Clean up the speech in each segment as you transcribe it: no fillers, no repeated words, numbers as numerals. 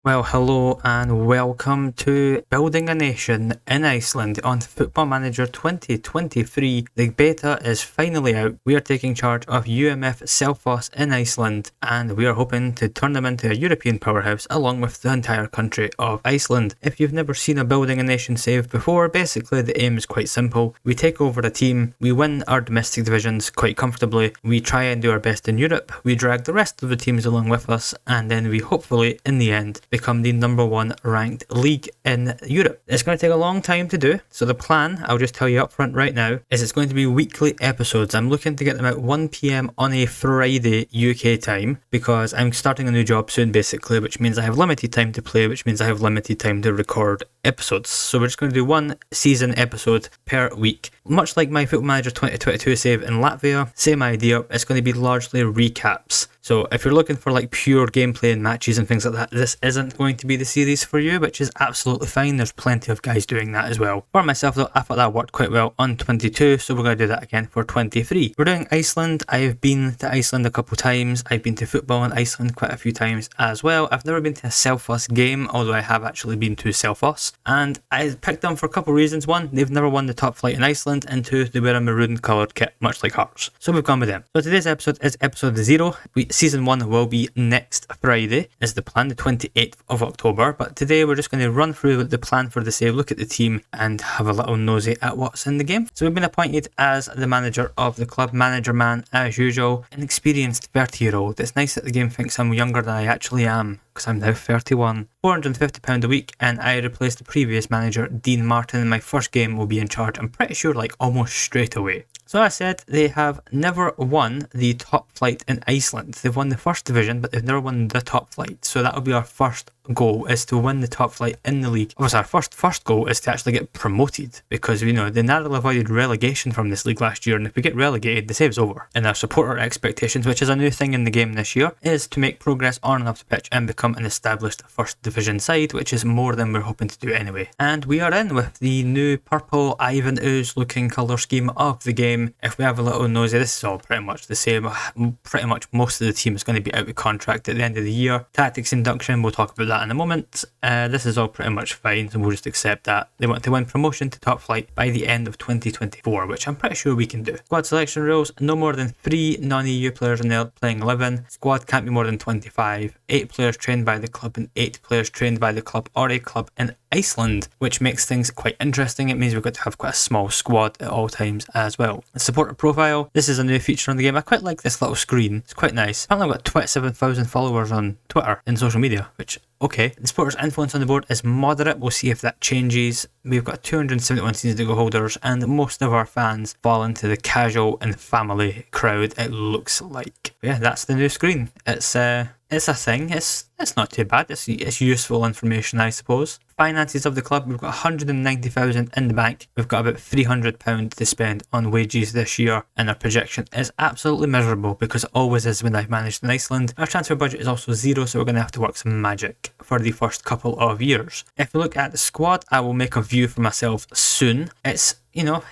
Well, hello and welcome to Building a Nation in Iceland on Football Manager 2023. The beta is finally out. We are taking charge of UMF Selfoss in Iceland, and we are hoping to turn them into a European powerhouse along with the entire country of Iceland. If you've never seen a Building a Nation save before, basically the aim is quite simple. We take over a team, we win our domestic divisions quite comfortably, we try and do our best in Europe, we drag the rest of the teams along with us, and then we hopefully, in the end, become the number one ranked league in Europe. It's going to take a long time to do, so the plan, I'll just tell you up front right now, is it's going to be weekly episodes. I'm looking to get them out 1 PM on a Friday UK time, because I'm starting a new job soon basically, which means I have limited time to play, which means I have limited time to record episodes. So we're just going to do one season episode per week. Much like my Football Manager 2022 save in Latvia, same idea, it's going to be largely recaps. So if you're looking for like pure gameplay and matches and things like that, this isn't going to be the series for you, which is absolutely fine. There's plenty of guys doing that as well. For myself though, I thought that worked quite well on 22, so we're going to do that again for 23. We're doing Iceland. I've been to Iceland a couple times. I've been to football in Iceland quite a few times as well. I've never been to a Selfoss game, although I have actually been to Selfoss. And I picked them for a couple of reasons. One, they've never won the top flight in Iceland, and two, they wear a maroon coloured kit, much like ours. So we've gone with them. So today's episode is episode 0. Season 1 will be next Friday, is the plan, the 28th of October. But today we're just going to run through the plan for the save, look at the team, and have a little nosy at what's in the game. So we've been appointed as the manager of the club, manager man as usual, an experienced 30-year-old. It's nice that the game thinks I'm younger than I actually am, because I'm now 31. £450 a week, and I replaced the previous manager, Dean Martin. My first game will be in charge, I'm pretty sure, like almost straight away. So I said they have never won the top flight in Iceland. They've won the first division, but they've never won the top flight. So that will be our first goal, is to win the top flight in the league. Our first goal is to actually get promoted, because they narrowly avoided relegation from this league last year, and if we get relegated, the save's over. And our supporter expectations, which is a new thing in the game this year, is to make progress on and off the pitch and become an established first division side, which is more than we're hoping to do anyway. And we are in with the new purple Ivan Ooze looking colour scheme of the game. If we have a little nosy, this is all pretty much the same. Pretty much most of the team is going to be out of contract at the end of the year. Tactics induction, we'll talk about that in a moment. This is all pretty much fine, so we'll just accept that. They want to win promotion to top flight by the end of 2024, which I'm pretty sure we can do. Squad selection rules, no more than 3 non-EU players in there playing 11. Squad can't be more than 25. 8 players trained by the club and 8 players trained by the club or a club in Iceland, which makes things quite interesting. It means we've got to have quite a small squad at all times as well. The supporter profile, this is a new feature on the game. I quite like this little screen, it's quite nice. Apparently I've got 27,000 followers on Twitter and social media, which, okay. The supporters' influence on the board is moderate. We'll see if that changes. We've got 271 season ticket holders, and most of our fans fall into the casual and family crowd, it looks like. But yeah, that's the new screen. It's a thing. It's not too bad. It's useful information, I suppose. Finances of the club, we've got 190,000 in the bank. We've got about £300 to spend on wages this year, and our projection is absolutely miserable, because it always is when I've managed in Iceland. Our transfer budget is also 0, so we're going to have to work some magic for the first couple of years. If we look at the squad, I will make a view for myself soon. It's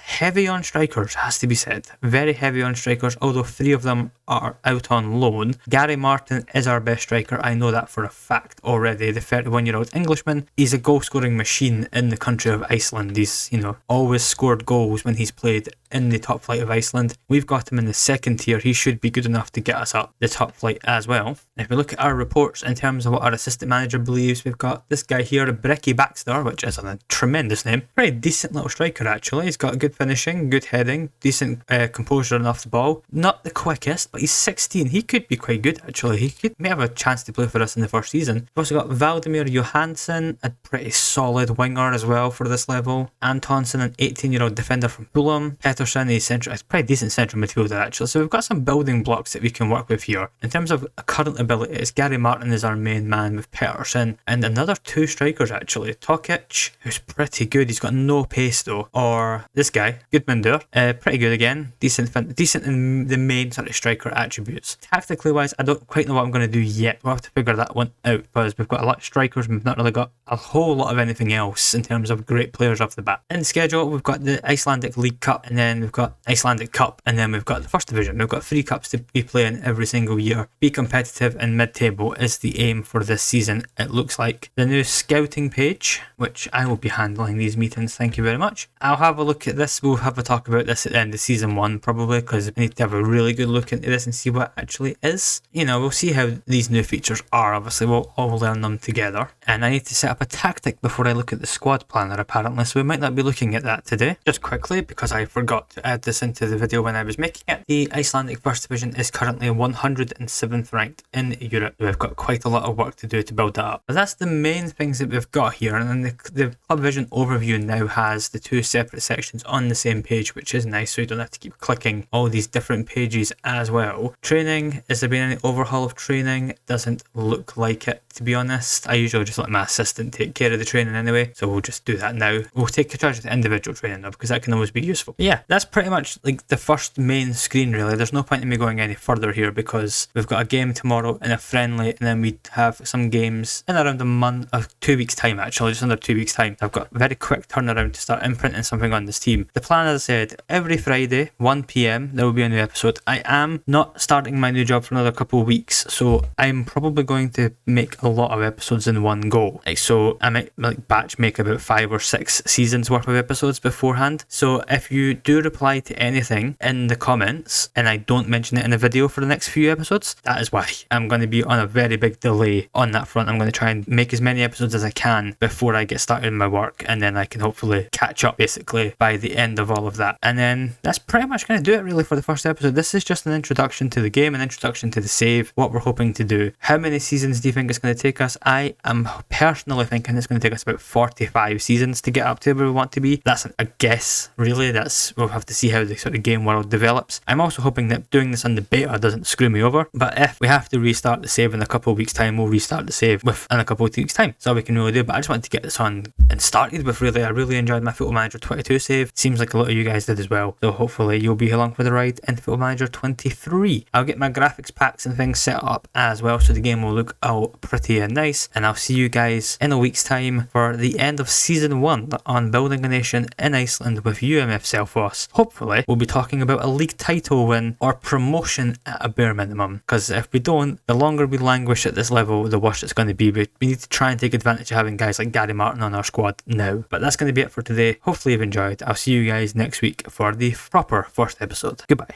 heavy on strikers, has to be said. Very heavy on strikers, although 3 of them are out on loan. Gary Martin is our best striker, I know that for a fact already. The 31-year-old Englishman, he's a goal-scoring machine in the country of Iceland. He's, always scored goals when he's played in the top flight of Iceland. We've got him in the second tier. He should be good enough to get us up the top flight as well. If we look at our reports in terms of what our assistant manager believes, we've got this guy here, Brecky Baxter, which is a tremendous name. Pretty decent little striker actually. He's got good finishing, good heading, decent composure off the ball. Not the quickest, but he's 16. He could be quite good actually. He may have a chance to play for us in the first season. We've also got Valdemir Johansson, a pretty solid winger as well for this level. Antonsen, an 18-year-old defender from Fulham. Pettersson, he's pretty decent central midfielder actually. So we've got some building blocks that we can work with here. In terms of current abilities, Gary Martin is our main man, with Pettersson and another 2 strikers actually. Tokic, who's pretty good. He's got no pace though. Or this guy, Gudmundur, pretty good again. Decent in the main sort of striker attributes. Tactically wise, I don't quite know what I'm going to do yet. We'll have to figure that one out, because we've got a lot of strikers and we've not really got a whole lot of anything else in terms of great players off the bat. In the schedule, we've got the Icelandic League Cup, and then then we've got Icelandic Cup, and then we've got the First Division. We've got 3 cups to be playing every single year. Be competitive and mid-table is the aim for this season, it looks like. The new scouting page, which I will be handling these meetings, thank you very much. I'll have a look at this. We'll have a talk about this at the end of season 1 probably, because we need to have a really good look into this and see what it actually is. You know, we'll see how these new features are. Obviously, we'll all learn them together. And I need to set up a tactic before I look at the squad planner apparently, so we might not be looking at that today. Just quickly, because I forgot to add this into the video when I was making it, the Icelandic First Division is currently 107th ranked in Europe. We've got quite a lot of work to do to build that up. But that's the main things that we've got here, and then the Club Vision overview now has the 2 separate sections on the same page, which is nice, so you don't have to keep clicking all these different pages as well. Training, has there been any overhaul of training? It doesn't look like it, to be honest. I usually just let my assistant take care of the training anyway, so we'll just do that now. We'll take charge of the individual training though, because that can always be useful. But yeah, that's pretty much like the first main screen really. There's no point in me going any further here because we've got a game tomorrow and a friendly, and then we have some games in around a month, 2 weeks time actually, just under 2 weeks time. I've got a very quick turnaround to start imprinting something on this team. The plan, as I said, every Friday 1 PM there will be a new episode. I am not starting my new job for another couple of weeks, so I'm probably going to make a lot of episodes in one go. So I might batch make about 5 or 6 seasons worth of episodes beforehand. So if you do reply to anything in the comments and I don't mention it in the video for the next few episodes, that is why. I'm going to be on a very big delay on that front. I'm going to try and make as many episodes as I can before I get started in my work, and then I can hopefully catch up basically by the end of all of that. And then that's pretty much going to do it really for the first episode. This is just an introduction to the game, an introduction to the save, what we're hoping to do. How many seasons do you think it's going to take us? I am personally thinking it's going to take us about 45 seasons to get up to where we want to be. That's a guess, really. We'll have to see how the sort of game world develops. I'm also hoping that doing this on the beta doesn't screw me over, but if we have to restart the save in a couple of weeks time, we'll restart the save in a couple of weeks time. That's all we can really do, but I just wanted to get this on and started with really. I really enjoyed my Football Manager 22 save. Seems like a lot of you guys did as well, so hopefully you'll be along for the ride in Football Manager 23. I'll get my graphics packs and things set up as well, so the game will look all pretty and nice, and I'll see you guys in a week's time for the end of season 1 on Building a Nation in Iceland with UMF Selfoss. Hopefully we'll be talking about a league title win or promotion at a bare minimum, because if we don't, the longer we languish at this level, the worse it's going to be. We need to try and take advantage of having guys like Gary Martin on our squad now. But that's going to be it for today. Hopefully you've enjoyed. I'll see you guys next week for the proper first episode. Goodbye.